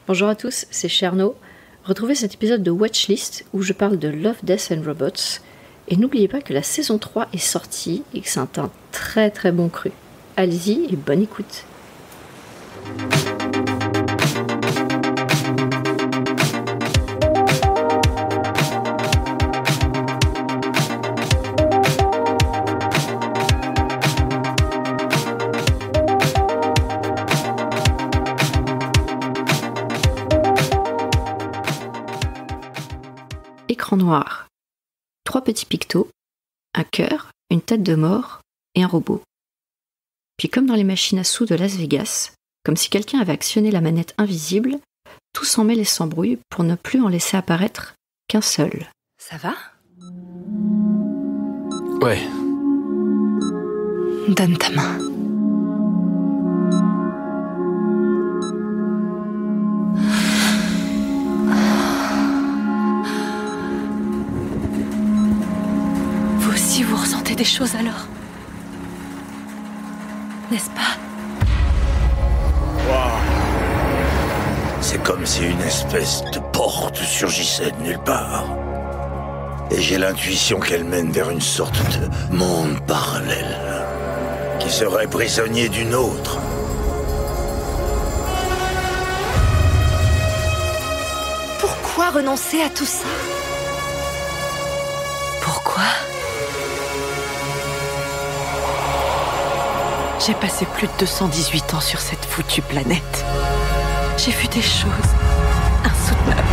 Bonjour à tous, c'est Cherno. Retrouvez cet épisode de Watchlist où je parle de Love, Death and Robots. Et n'oubliez pas que la saison 3 est sortie et que c'est un très très bon cru. Allez-y et bonne écoute. Écran noir. 3 petits pictos, un cœur, une tête de mort et un robot. Puis comme dans les machines à sous de Las Vegas, comme si quelqu'un avait actionné la manette invisible, tout s'en mêle et s'embrouille pour ne plus en laisser apparaître qu'un seul. Ça va ? Ouais. Donne ta main. Vous aussi, vous ressentez des choses alors ? N'est-ce pas ? Wow. C'est comme si une espèce de porte surgissait de nulle part. Et j'ai l'intuition qu'elle mène vers une sorte de monde parallèle, qui serait prisonnier d'une autre. Pourquoi renoncer à tout ça ? Pourquoi ? J'ai passé plus de 218 ans sur cette foutue planète. J'ai vu des choses insoutenables.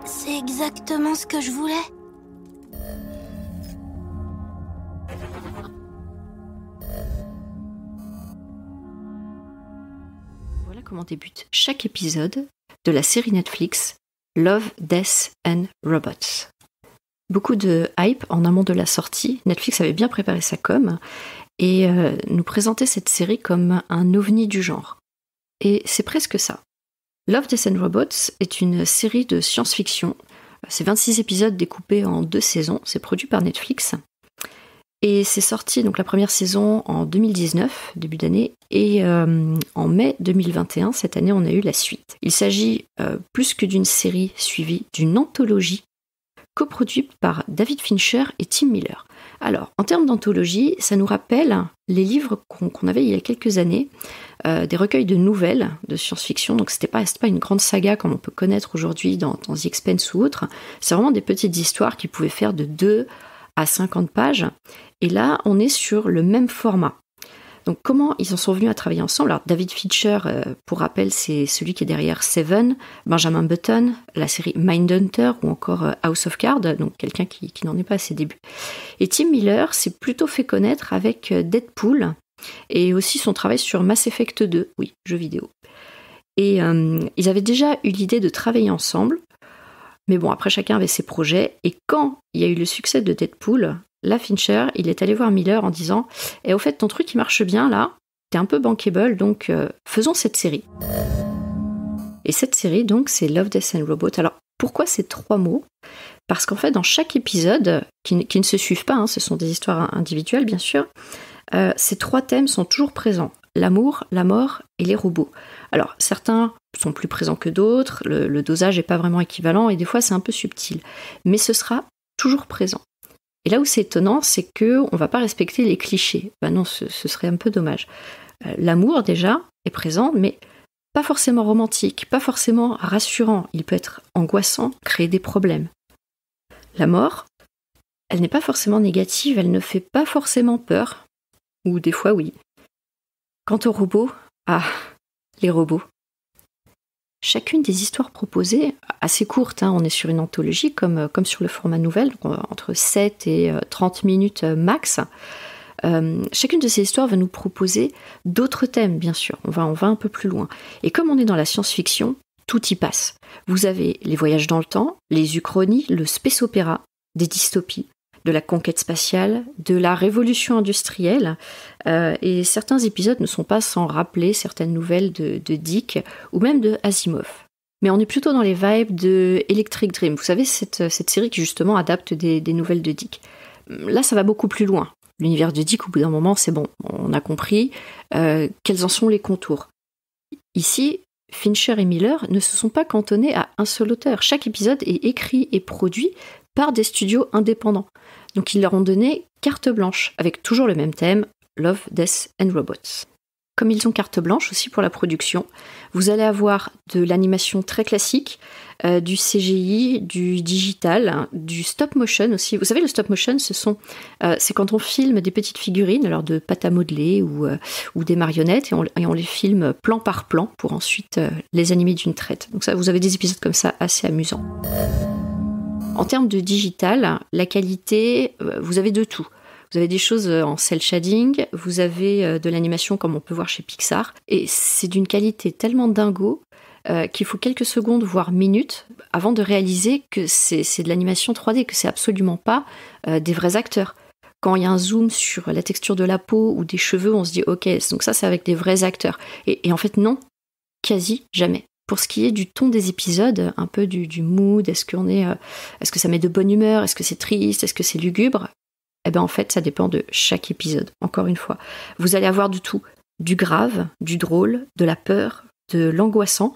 C'est exactement ce que je voulais. Voilà comment débute chaque épisode de la série Netflix Love, Death and Robots. Beaucoup de hype en amont de la sortie. Netflix avait bien préparé sa com et nous présentait cette série comme un ovni du genre. Et c'est presque ça. Love, Death and Robots est une série de science-fiction. C'est 26 épisodes découpés en 2 saisons. C'est produit par Netflix. Et c'est sorti, donc la première saison en 2019, début d'année, et en mai 2021, cette année, on a eu la suite. Il s'agit plus que d'une série suivie d'une anthologie coproduite par David Fincher et Tim Miller. Alors, en termes d'anthologie, ça nous rappelle les livres qu'on avait il y a quelques années, des recueils de nouvelles de science-fiction. Donc, c'était pas une grande saga comme on peut connaître aujourd'hui dans The Expanse ou autre. C'est vraiment des petites histoires qui pouvaient faire de 2 à 50 pages. Et là, on est sur le même format. Donc, comment ils en sont venus à travailler ensemble ? Alors, David Fincher, pour rappel, c'est celui qui est derrière Seven, Benjamin Button, la série Mindhunter ou encore House of Cards, donc quelqu'un qui n'en est pas à ses débuts. Et Tim Miller s'est plutôt fait connaître avec Deadpool et aussi son travail sur Mass Effect 2, oui, jeu vidéo. Et ils avaient déjà eu l'idée de travailler ensemble, mais bon, après chacun avait ses projets. Et quand il y a eu le succès de Deadpool, là, Fincher, il est allé voir Miller en disant « au fait, ton truc, il marche bien, là, t'es un peu bankable, donc faisons cette série. » Et cette série, donc, c'est Love, Death and Robots. Alors, pourquoi ces 3 mots ? Parce qu'en fait, dans chaque épisode, qui ne se suivent pas, ce sont des histoires individuelles, bien sûr, ces 3 thèmes sont toujours présents. L'amour, la mort et les robots. Alors, certains sont plus présents que d'autres, le dosage n'est pas vraiment équivalent, et des fois, c'est un peu subtil. Mais ce sera toujours présent. Et là où c'est étonnant, c'est qu'on ne va pas respecter les clichés. Ben non, ce serait un peu dommage. L'amour, déjà, est présent, mais pas forcément romantique, pas forcément rassurant. Il peut être angoissant, créer des problèmes. La mort, elle n'est pas forcément négative, elle ne fait pas forcément peur. Ou des fois, oui. Quant aux robots, les robots. chacune des histoires proposées, assez courtes, on est sur une anthologie comme sur le format nouvelle, donc entre 7 et 30 minutes max. Chacune de ces histoires va nous proposer d'autres thèmes, bien sûr. On va un peu plus loin. Et comme on est dans la science-fiction, tout y passe. Vous avez les voyages dans le temps, les uchronies, le space opéra, des dystopies, de la conquête spatiale, de la révolution industrielle. Et certains épisodes ne sont pas sans rappeler certaines nouvelles de Dick ou même de Asimov. Mais on est plutôt dans les vibes de Electric Dream. Vous savez, cette série qui justement adapte des nouvelles de Dick. Là, ça va beaucoup plus loin. L'univers de Dick, au bout d'un moment, c'est bon, on a compris quels en sont les contours. Ici, Fincher et Miller ne se sont pas cantonnés à un seul auteur. Chaque épisode est écrit et produit par des studios indépendants. Donc ils leur ont donné carte blanche, avec toujours le même thème, Love, Death and Robots. Comme ils ont carte blanche aussi pour la production, vous allez avoir de l'animation très classique, du CGI, du digital, du stop motion aussi. Vous savez, le stop motion, c'est quand on filme des petites figurines, alors de pâte à modeler ou des marionnettes, et on les filme plan par plan pour ensuite les animer d'une traite. Donc ça, vous avez des épisodes comme ça assez amusants. En termes de digital, la qualité, vous avez de tout. Vous avez des choses en cel shading, vous avez de l'animation comme on peut voir chez Pixar, et c'est d'une qualité tellement dingo qu'il faut quelques secondes, voire minutes, avant de réaliser que c'est de l'animation 3D, que c'est absolument pas des vrais acteurs. Quand il y a un zoom sur la texture de la peau ou des cheveux, on se dit ok, donc ça c'est avec des vrais acteurs. Et en fait non, quasi jamais. Pour ce qui est du ton des épisodes, un peu du mood, est-ce que ça met de bonne humeur, est-ce que c'est triste, est-ce que c'est lugubre? Eh bien en fait, ça dépend de chaque épisode, encore une fois. Vous allez avoir de tout, du grave, du drôle, de la peur, de l'angoissant.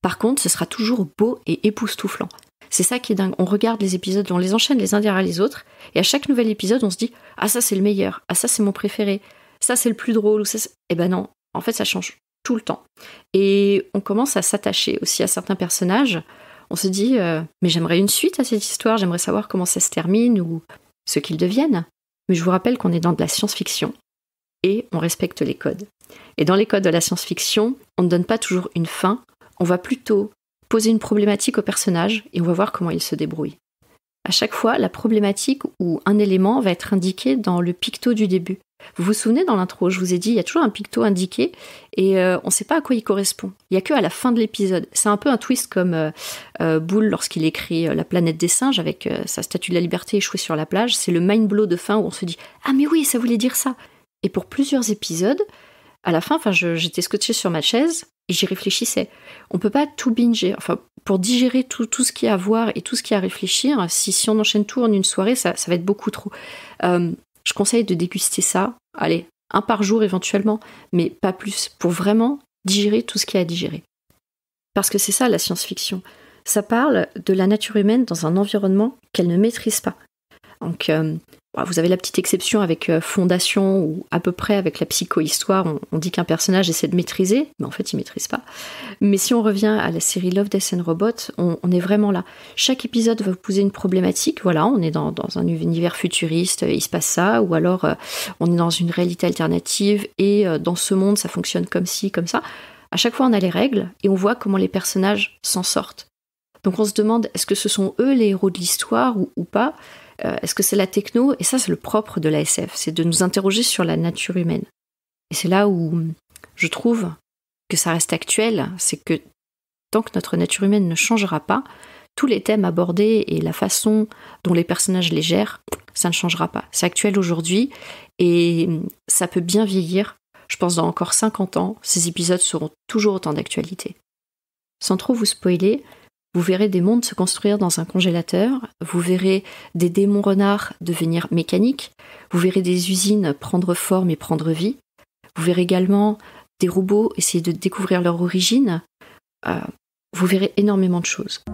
Par contre, ce sera toujours beau et époustouflant. C'est ça qui est dingue. On regarde les épisodes, on les enchaîne les uns derrière les autres, et à chaque nouvel épisode, on se dit « Ah, ça c'est le meilleur, ah ça c'est mon préféré, ça c'est le plus drôle. » ou ça, eh ben non, en fait ça change tout le temps. Et on commence à s'attacher aussi à certains personnages. On se dit mais j'aimerais une suite à cette histoire, j'aimerais savoir comment ça se termine ou ce qu'ils deviennent. Mais je vous rappelle qu'on est dans de la science-fiction et on respecte les codes. Et dans les codes de la science-fiction, on ne donne pas toujours une fin, on va plutôt poser une problématique au personnage et on va voir comment il se débrouille. À chaque fois, la problématique ou un élément va être indiqué dans le picto du début. Vous vous souvenez, dans l'intro, je vous ai dit, il y a toujours un picto indiqué et on ne sait pas à quoi il correspond. Il n'y a qu'à la fin de l'épisode. C'est un peu un twist comme Boole lorsqu'il écrit La planète des singes avec sa statue de la liberté échouée sur la plage. C'est le mind blow de fin où on se dit « Ah mais oui, ça voulait dire ça !» Et pour plusieurs épisodes, à la fin, j'étais scotchée sur ma chaise et j'y réfléchissais. On ne peut pas tout binger. Enfin, pour digérer tout ce qu'il y a à voir et tout ce qu'il y a à réfléchir, si on enchaîne tout en une soirée, ça va être beaucoup trop. Je conseille de déguster ça, allez, un par jour éventuellement, mais pas plus, pour vraiment digérer tout ce qu'il y a à digérer. Parce que c'est ça la science-fiction. Ça parle de la nature humaine dans un environnement qu'elle ne maîtrise pas. Donc, vous avez la petite exception avec Fondation, ou à peu près avec la psycho-histoire, on dit qu'un personnage essaie de maîtriser, mais en fait il ne maîtrise pas. Mais si on revient à la série Love, Death and Robots, on est vraiment là. Chaque épisode va vous poser une problématique, voilà, on est dans un univers futuriste, il se passe ça, ou alors on est dans une réalité alternative, et dans ce monde ça fonctionne comme ci, comme ça. À chaque fois on a les règles, et on voit comment les personnages s'en sortent. Donc on se demande, est-ce que ce sont eux les héros de l'histoire ou pas ? Est-ce que c'est la techno ? Et ça, c'est le propre de la SF, c'est de nous interroger sur la nature humaine. Et c'est là où je trouve que ça reste actuel, c'est que tant que notre nature humaine ne changera pas, tous les thèmes abordés et la façon dont les personnages les gèrent, ça ne changera pas. C'est actuel aujourd'hui et ça peut bien vieillir. Je pense dans encore 50 ans, ces épisodes seront toujours autant d'actualité. Sans trop vous spoiler, vous verrez des mondes se construire dans un congélateur, vous verrez des démons renards devenir mécaniques, vous verrez des usines prendre forme et prendre vie, vous verrez également des robots essayer de découvrir leur origine, vous verrez énormément de choses.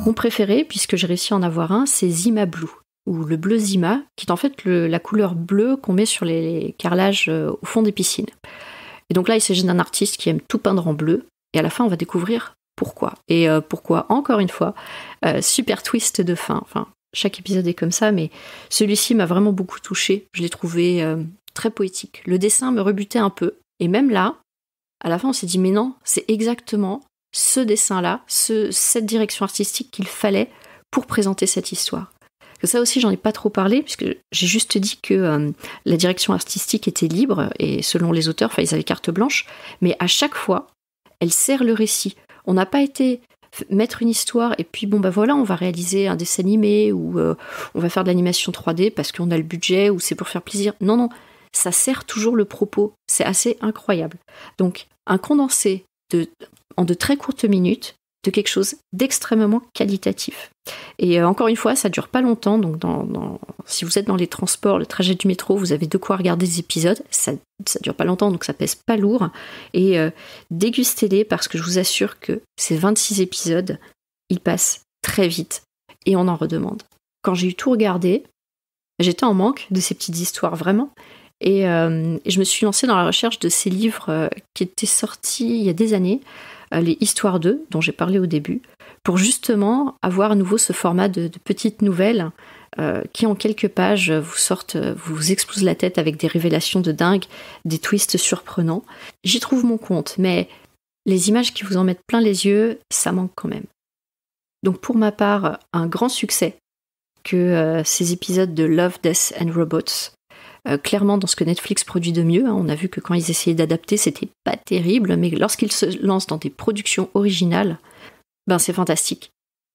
Mon préféré, puisque j'ai réussi à en avoir un, c'est Zima Blue, ou le bleu Zima, qui est en fait la couleur bleue qu'on met sur les carrelages au fond des piscines. Et donc là, il s'agit d'un artiste qui aime tout peindre en bleu, et à la fin, on va découvrir pourquoi. Et pourquoi, encore une fois, super twist de fin. Enfin, chaque épisode est comme ça, mais celui-ci m'a vraiment beaucoup touchée. Je l'ai trouvé très poétique. Le dessin me rebutait un peu. Et même là, À la fin, on s'est dit, mais non, c'est exactement ce dessin-là, cette direction artistique qu'il fallait pour présenter cette histoire. Que ça aussi, j'en ai pas trop parlé, puisque j'ai juste dit que la direction artistique était libre, et selon les auteurs, ils avaient carte blanche, mais à chaque fois, elle sert le récit. On n'a pas été mettre une histoire, et puis voilà, on va réaliser un dessin animé, ou on va faire de l'animation 3D parce qu'on a le budget, ou c'est pour faire plaisir. Non, ça sert toujours le propos. C'est assez incroyable. Donc, un condensé en de très courtes minutes, de quelque chose d'extrêmement qualitatif. Et encore une fois, ça dure pas longtemps, donc si vous êtes dans les transports, le trajet du métro, vous avez de quoi regarder des épisodes, ça dure pas longtemps, donc ça pèse pas lourd, et dégustez-les, parce que je vous assure que ces 26 épisodes, ils passent très vite, et on en redemande. Quand j'ai eu tout regardé, j'étais en manque de ces petites histoires, vraiment, et je me suis lancée dans la recherche de ces livres qui étaient sortis il y a des années, les Histoires 2, dont j'ai parlé au début, pour justement avoir à nouveau ce format de petites nouvelles qui, en quelques pages, vous explosent la tête avec des révélations de dingue, des twists surprenants. J'y trouve mon compte, mais les images qui vous en mettent plein les yeux, ça manque quand même. Donc pour ma part, un grand succès que ces épisodes de Love, Death and Robots. Clairement dans ce que Netflix produit de mieux, on a vu que quand ils essayaient d'adapter, c'était pas terrible, mais lorsqu'ils se lancent dans des productions originales, c'est fantastique.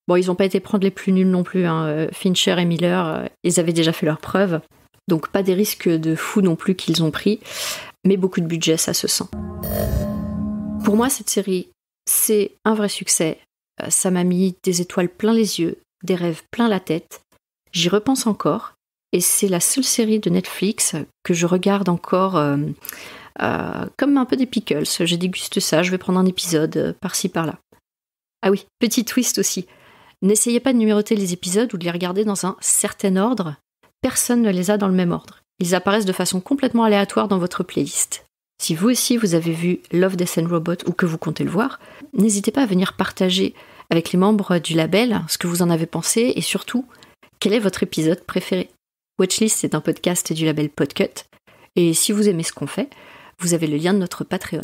Bon, ils n'ont pas été prendre les plus nuls non plus, Fincher et Miller, ils avaient déjà fait leurs preuves, donc pas des risques de fou non plus qu'ils ont pris, mais beaucoup de budget, ça se sent. Pour moi, cette série, c'est un vrai succès. Ça m'a mis des étoiles plein les yeux, des rêves plein la tête. J'y repense encore. Et c'est la seule série de Netflix que je regarde encore comme un peu des pickles. Je déguste ça, je vais prendre un épisode par-ci par-là. Ah oui, petit twist aussi. N'essayez pas de numéroter les épisodes ou de les regarder dans un certain ordre. Personne ne les a dans le même ordre. Ils apparaissent de façon complètement aléatoire dans votre playlist. Si vous aussi vous avez vu Love, Death and Robots ou que vous comptez le voir, n'hésitez pas à venir partager avec les membres du label ce que vous en avez pensé et surtout, quel est votre épisode préféré. Watchlist, c'est un podcast du label Podcut. Et si vous aimez ce qu'on fait, vous avez le lien de notre Patreon.